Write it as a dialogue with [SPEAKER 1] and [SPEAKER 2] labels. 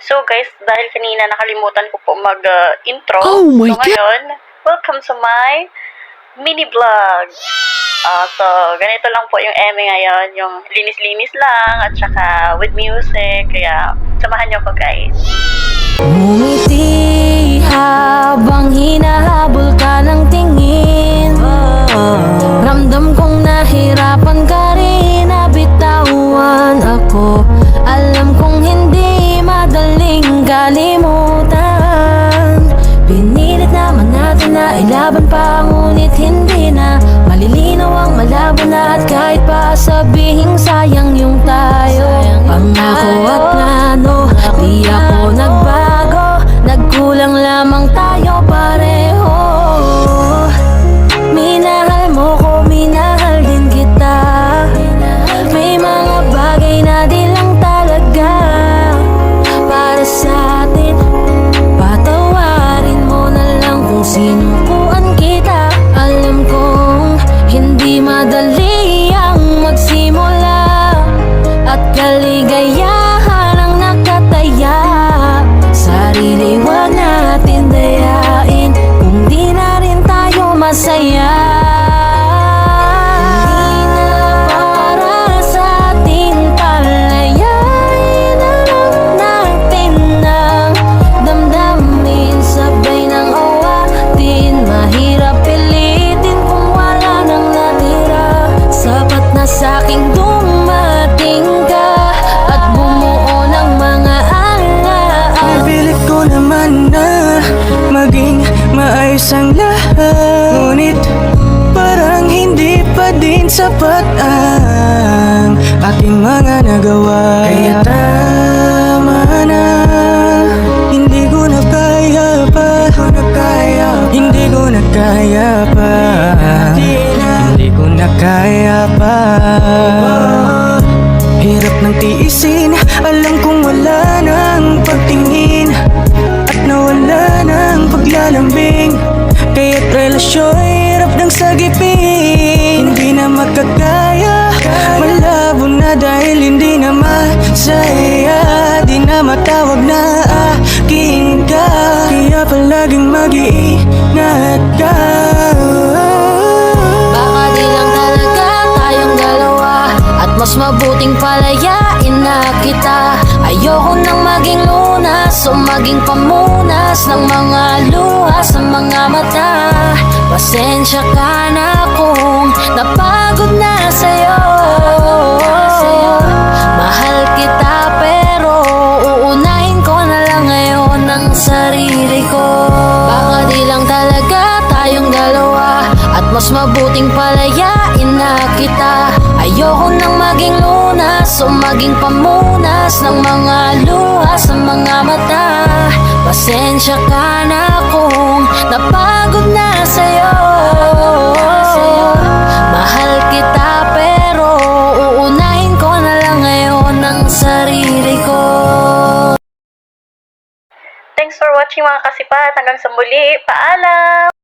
[SPEAKER 1] So guys, dahil kanina nakalimutan ko po mag-intro,
[SPEAKER 2] Oh my
[SPEAKER 1] so ngayon, welcome to my mini vlog. So, ganito lang po yung eme ngayon, yung linis-linis lang, at saka with music, kaya samahan niyo ko guys.
[SPEAKER 3] Ngumiti habang hinahabol ka ng tingin. Ramdam kong nahirapan ka rin, nabitawan ako. Alam kong hindi madaling kalimutan. Pinilit naman natin na ilaban pa, ngunit hindi na malilinaw ang malabo na. At kahit pa sabihing sayang yung tayo, pangako at plano, di ako nagbago. Nagkulang lamang tayo pareho. Minahal mo ko, minahal din kita. May mga bagay na di lang talaga para sa atin. Patawarin mo na lang kung sinukuan kita. Alam kong hindi madali ang magsimula, at kaligayahan ang nakataya. Sarili wag natin dayain kung di na rin tayo masaya. Hindi na para sa atin, palayain na lang natin ang damdamin. Sabay ng awatin, mahirap pilitin kung wala nang natira. Sapat na sa'king dumating ka at bumuo ng mga
[SPEAKER 4] pilit ko naman na maging maayos ang lahat, ngunit parang hindi pa din sapat ang aking mga nagawa. Kaya tama na, hindi ko na kaya pa, hindi ko na kaya pa, hindi ko na kaya pa. Hirap ng tiisin, alam kong wala nang pagtingin at nawala ng paglalambing. Kaya't relasyon hirap ng sagipin, hindi na makakaya. Malabo na dahil hindi na masaya, di na matawag na aking ka. Kaya palaging mag-iingat ka.
[SPEAKER 3] baka di lang talaga tayong dalawa, at mas mabuting palayain na kita. Ayoko nang maging lunas o maging pamunas ng mga luha sa mga mata. Pasensya ka na kung napagod na sa'yo. Mahal kita pero uunahin ko na lang ngayon ang sarili ko. Baka di lang talaga tayong dalawa, at mas mabuting palayain na kita. Ayoko nang maging lunas o maging pamunas ng mga luha sa mga mata. Pasensya ka na kung napagod na sa'yo. Mahal kita pero uunahin ko na lang ngayon ang sarili ko.
[SPEAKER 1] Thanks for watching mga kasipat. Hanggang sa muli. Paalam!